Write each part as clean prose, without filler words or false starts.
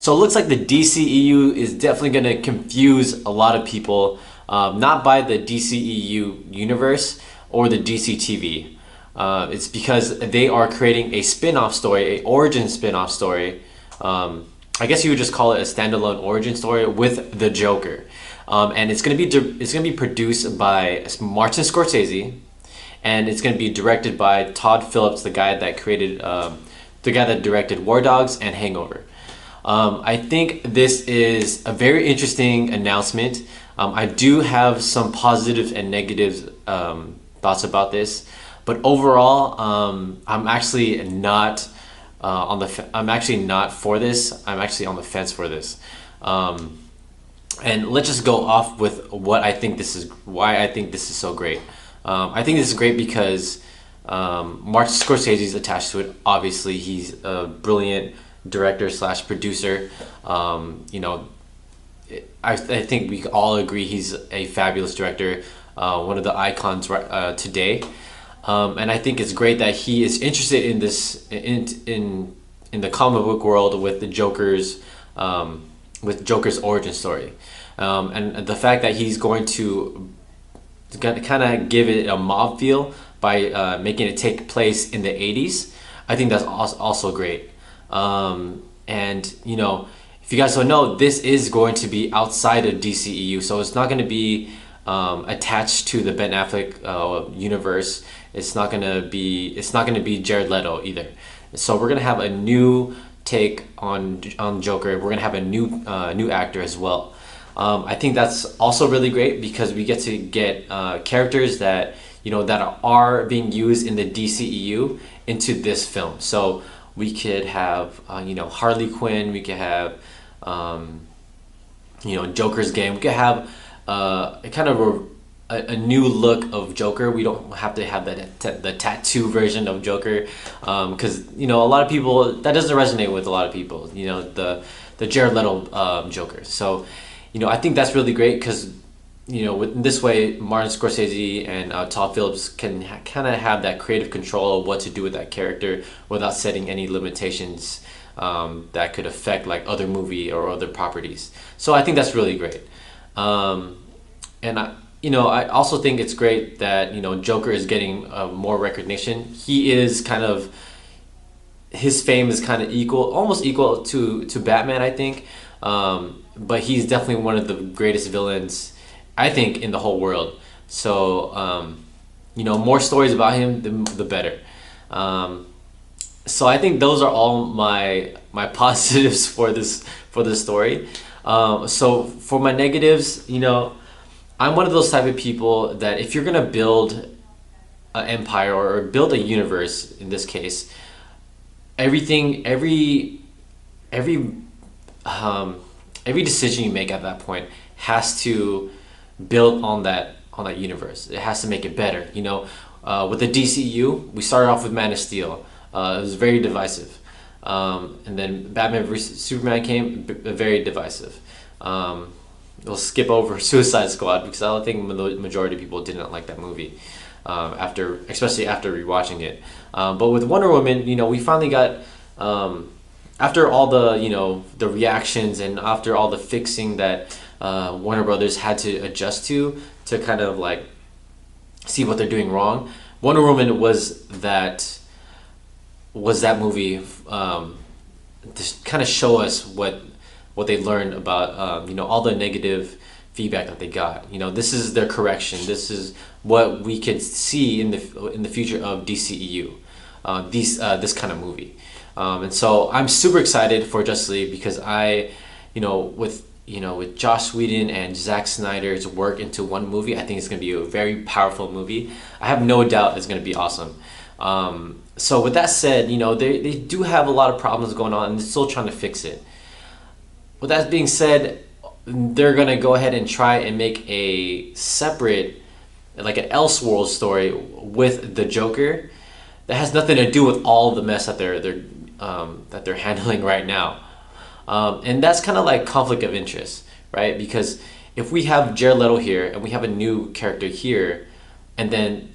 So it looks like the DCEU is definitely going to confuse a lot of people, not by the DCEU universe or the DC TV. It's because they are creating a spin-off story, a origin spin-off story. I guess you would just call it a standalone origin story with the Joker, and it's going to be produced by Martin Scorsese, and it's going to be directed by Todd Phillips, the guy that directed War Dogs and Hangover. I think this is a very interesting announcement. I do have some positives and negatives thoughts about this, but overall, I'm actually not I'm actually not for this. I'm actually on the fence for this. And let's just go off with what I think this is, why I think this is so great. I think this is great because Martin Scorsese is attached to it. Obviously, he's a brilliant director slash producer. I think we all agree he's a fabulous director, one of the icons today. And I think it's great that he is interested in this in the comic book world with the Joker's origin story, and the fact that he's going to kind of give it a mob feel by making it take place in the 80s. I think that's also great. And if you guys don't know, this is going to be outside of DCEU, so it's not going to be attached to the Ben Affleck universe. It's not gonna be Jared Leto either. So we're gonna have a new take on Joker. We're gonna have a new actor as well. I think that's also really great because we get to get characters that that are being used in the DCEU into this film. So we could have Harley Quinn. We could have Joker's game. We could have a new look of Joker. We don't have to have the tattoo version of Joker, because a lot of people, that doesn't resonate with a lot of people. The Jared Leto Joker. So I think that's really great because with this way Martin Scorsese and Todd Phillips can kind of have that creative control of what to do with that character without setting any limitations that could affect like other movie or other properties. So I think that's really great. And I also think it's great that Joker is getting more recognition. He is his fame is kind of almost equal to Batman, I think. But he's definitely one of the greatest villains, I think, in the whole world. So more stories about him, the better. So I think those are all my positives for this story. So for my negatives, I'm one of those type of people that if you're gonna build an empire or build a universe, in this case, every decision you make at that point has to build on that universe. It has to make it better. With the DCU, we started off with Man of Steel. It was very divisive, and then Batman vs Superman came, very divisive. We'll skip over Suicide Squad because I don't think the majority of people didn't like that movie, especially after rewatching it. But with Wonder Woman, we finally got, after all the reactions and after all the fixing that Warner Brothers had to adjust to kind of like see what they're doing wrong. Wonder Woman was that movie to kind of show us what they learned about all the negative feedback that they got. This is their correction. This is what we could see in the future of DCEU, this kind of movie. And so I'm super excited for Justice League because with Joss Whedon and Zack Snyder's work into one movie, I think it's going to be a very powerful movie. I have no doubt it's going to be awesome. So with that said, they do have a lot of problems going on and they're still trying to fix it. With that being said, they're going to go ahead and try and make a separate, like an Elseworld story with the Joker that has nothing to do with all the mess that they're handling right now. And that's kind of like conflict of interest, right? Because if we have Jared Leto here and we have a new character here, and then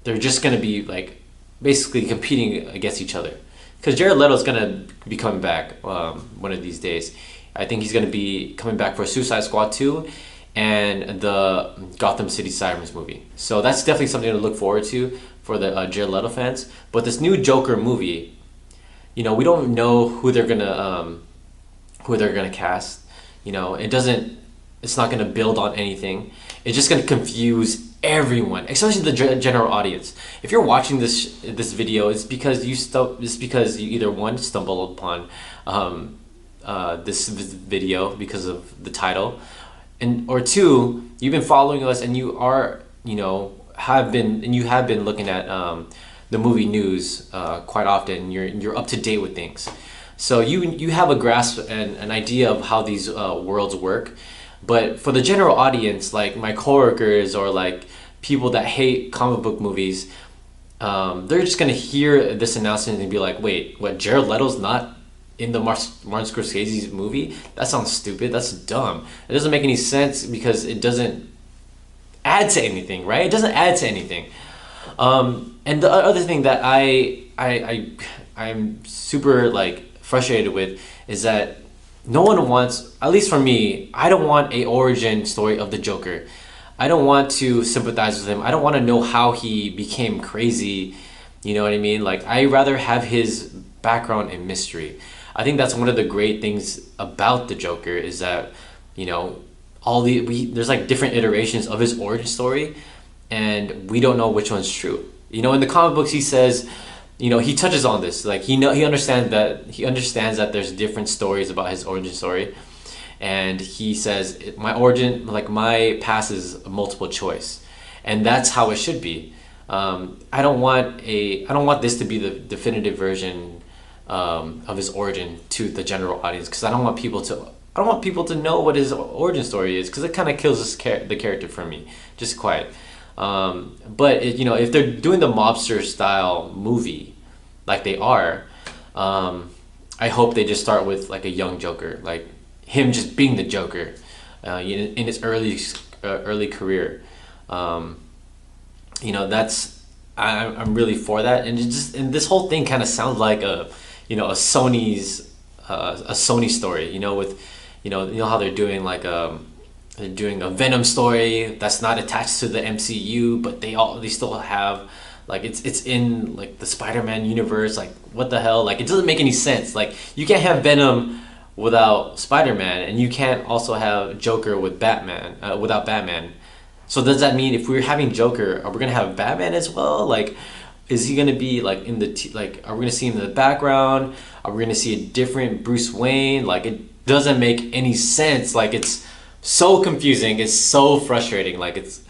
they're just going to be like basically competing against each other. because Jared Leto's gonna be coming back one of these days. I think he's gonna be coming back for Suicide Squad 2 and the Gotham City Sirens movie. So that's definitely something to look forward to for the Jared Leto fans. But this new Joker movie, we don't know who they're gonna cast. It's not gonna build on anything. It's just gonna confuse everyone, especially the general audience. If you're watching this video, it's because you either one stumbled upon this video because of the title, or two, you've been following us and you have been looking at the movie news quite often. You're up to date with things, so you have a grasp and an idea of how these worlds work. But for the general audience, like my coworkers or like people that hate comic book movies, they're just gonna hear this announcement and be like, "Wait, what? Jared Leto's not in the Martin Scorsese's movie? That sounds stupid. That's dumb. It doesn't make any sense because it doesn't add to anything, right? It doesn't add to anything." And the other thing that I'm super like frustrated with is that no one wants, at least for me, I don't want a origin story of the Joker. I don't want to sympathize with him. I don't want to know how he became crazy. You know what I mean? Like, I rather have his background in mystery. I think that's one of the great things about the Joker is that, there's like different iterations of his origin story, and we don't know which one's true. In the comic books, he says, he touches on this. Like, he understands that there's different stories about his origin story, and he says my past is a multiple choice, and that's how it should be. I don't want this to be the definitive version of his origin to the general audience, because I don't want people to know what his origin story is, because it kind of kills the character for me. Just quiet. But if they're doing the mobster style movie like they are, I hope they just start with like a young Joker, like him just being the Joker in his early career. I'm really for that, and this whole thing kind of sounds like a Sony story, with how they're doing they're doing a Venom story that's not attached to the MCU, but they still have, like, it's in like the Spider-Man universe. Like, what the hell? Like, it doesn't make any sense. Like, you can't have Venom without Spider-Man, and you can't also have Joker with Batman without Batman. So does that mean if we're having Joker, are we gonna have Batman as well? Like, is he gonna be like in the are we gonna see him in the background? Are we gonna see a different Bruce Wayne? Like, it doesn't make any sense. Like, it's so confusing. It's so frustrating. Like, it's,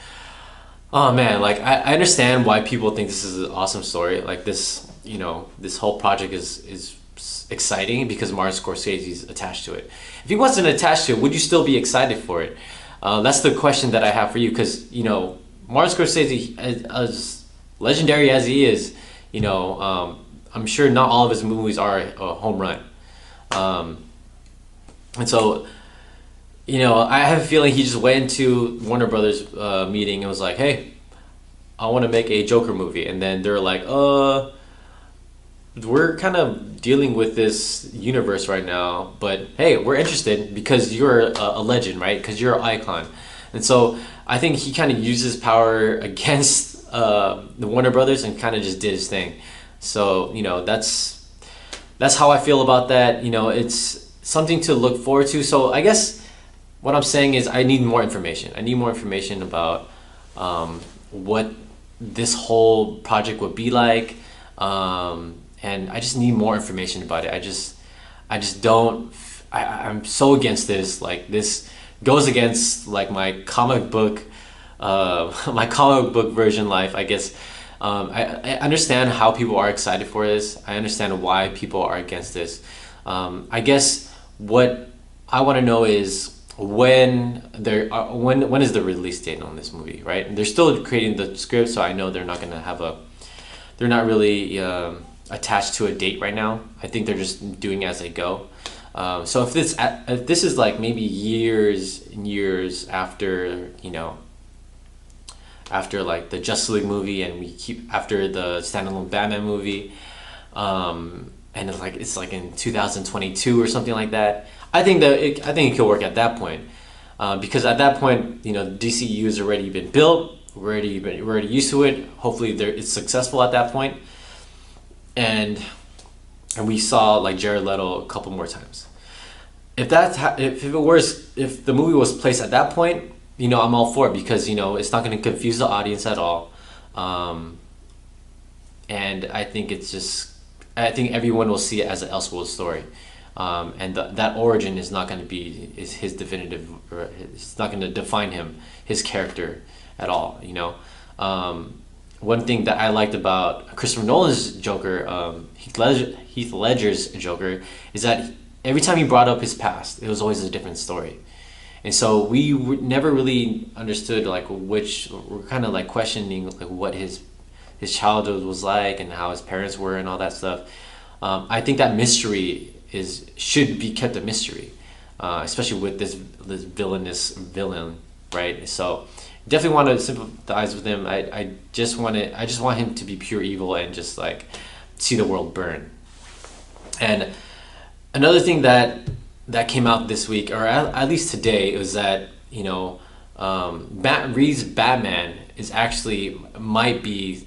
oh man, like I understand why people think this is an awesome story. Like, this whole project is exciting because Martin Scorsese is attached to it. If he wasn't attached to it, would you still be excited for it? That's the question that I have for you, because Martin Scorsese, as legendary as he is, I'm sure not all of his movies are a home run, and so I have a feeling he just went into Warner Brothers meeting and was like, "Hey, I want to make a Joker movie," and then they're like, we're kind of dealing with this universe right now, but hey, we're interested because you're a legend, right? Because you're an icon." And so I think he kind of used his power against the Warner Brothers and kind of just did his thing. So that's how I feel about that. It's something to look forward to. So I guess what I'm saying is I need more information. I need more information about what this whole project would be like. And I just need more information about it. I'm so against this. Like, this goes against like my comic book version life, I guess. I understand how people are excited for this. I understand why people are against this. I guess what I want to know is when is the release date on this movie, right? And they're still creating the script, so I know they're not really attached to a date right now. I think they're just doing as they go. So if this is like maybe years and years after after like the Justice League movie, and after the standalone Batman movie, and it's like in 2022 or something like that. I think it could work at that point, because at that point, you know, DCEU has already been built. We're already used to it. Hopefully, it's successful at that point, and we saw like Jared Leto a couple more times. If the movie was placed at that point, you know, I'm all for it, because, you know, it's not going to confuse the audience at all, and I think everyone will see it as an Elseworld story, and that origin is not going to be his definitive, or it's not going to define him, his character at all, you know. One thing that I liked about Christopher Nolan's Joker, Heath Ledger's Joker, is that every time he brought up his past, it was always a different story. And so we never really understood like we're kind of like questioning like what his childhood was like and how his parents were and all that stuff. I think that mystery should be kept a mystery, especially with this villainous villain, right? So definitely want to sympathize with him. I just want him to be pure evil and just like see the world burn. And another thing that came out this week, or at least today, was that, you know, Matt Reeves' Batman might be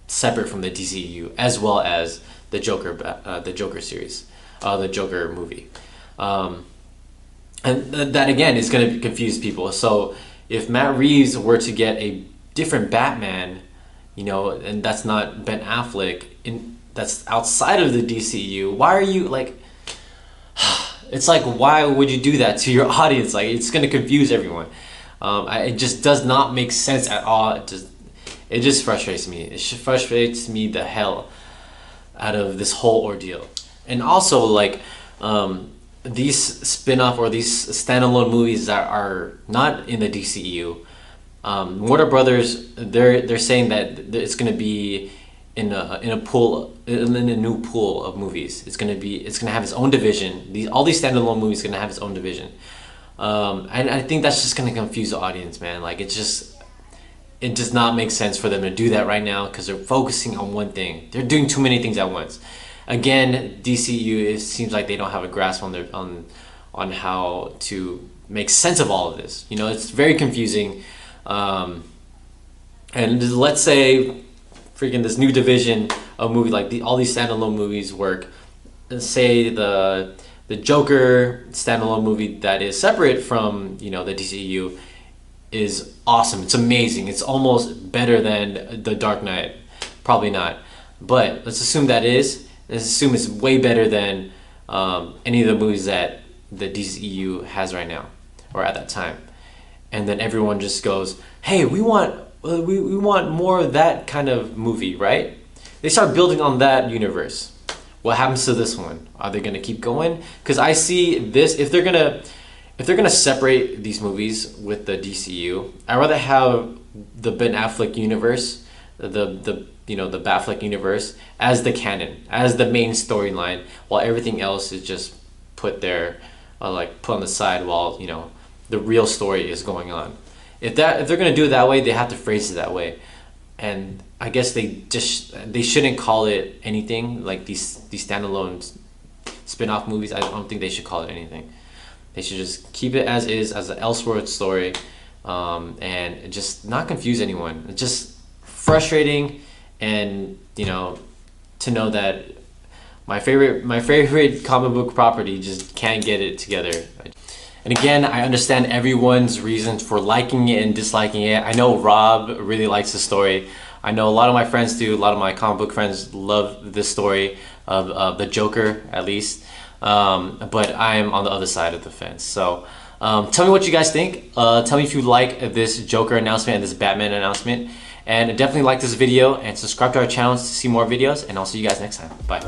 separate from the DCEU, as well as the Joker series, the Joker movie, and that again is going to confuse people. So if Matt Reeves were to get a different Batman, you know, and that's not Ben Affleck, that's outside of the DCEU, why are you like? It's like, why would you do that to your audience? Like, it's going to confuse everyone. It just does not make sense at all. It just frustrates me. It frustrates me the hell out of this whole ordeal. And also, like, these spin-off or these standalone movies that are not in the DCEU, Warner Brothers, they're saying that it's going to be in a new pool of movies. It's gonna have its own division. All these standalone movies are gonna have its own division, and I think that's just gonna confuse the audience, man. Like, it does not make sense for them to do that right now, because they're focusing on one thing. They're doing too many things at once. Again, DCU, it seems like they don't have a grasp on how to make sense of all of this. You know, it's very confusing. And let's say freaking this new division of movie, like all these standalone movies work. Let's say the Joker standalone movie that is separate from, you know, the DCEU is awesome. It's amazing. It's almost better than The Dark Knight. Probably not, but let's assume that is. Let's assume it's way better than any of the movies that the DCEU has right now or at that time. And then everyone just goes, "Hey, we want more of that kind of movie," right? They start building on that universe. What happens to this one? Are they gonna keep going? Because I see this, if they're gonna separate these movies with the DCU, I'd rather have the Ben Affleck universe, the Batfleck universe as the canon, as the main storyline, while everything else is just put there, put on the side while, you know, the real story is going on. If they're gonna do it that way, they have to phrase it that way, and I guess they shouldn't call it anything like these standalone spin-off movies. I don't think they should call it anything. They should just keep it as is, as an Elseworld story, and just not confuse anyone. It's just frustrating, and you know, to know that my favorite comic book property just can't get it together. And again, I understand everyone's reasons for liking it and disliking it. I know Rob really likes the story. I know a lot of my friends do. A lot of my comic book friends love this story of the Joker, at least. But I'm on the other side of the fence. So tell me what you guys think. Tell me if you like this Joker announcement and this Batman announcement. And definitely like this video and subscribe to our channels to see more videos. And I'll see you guys next time. Bye.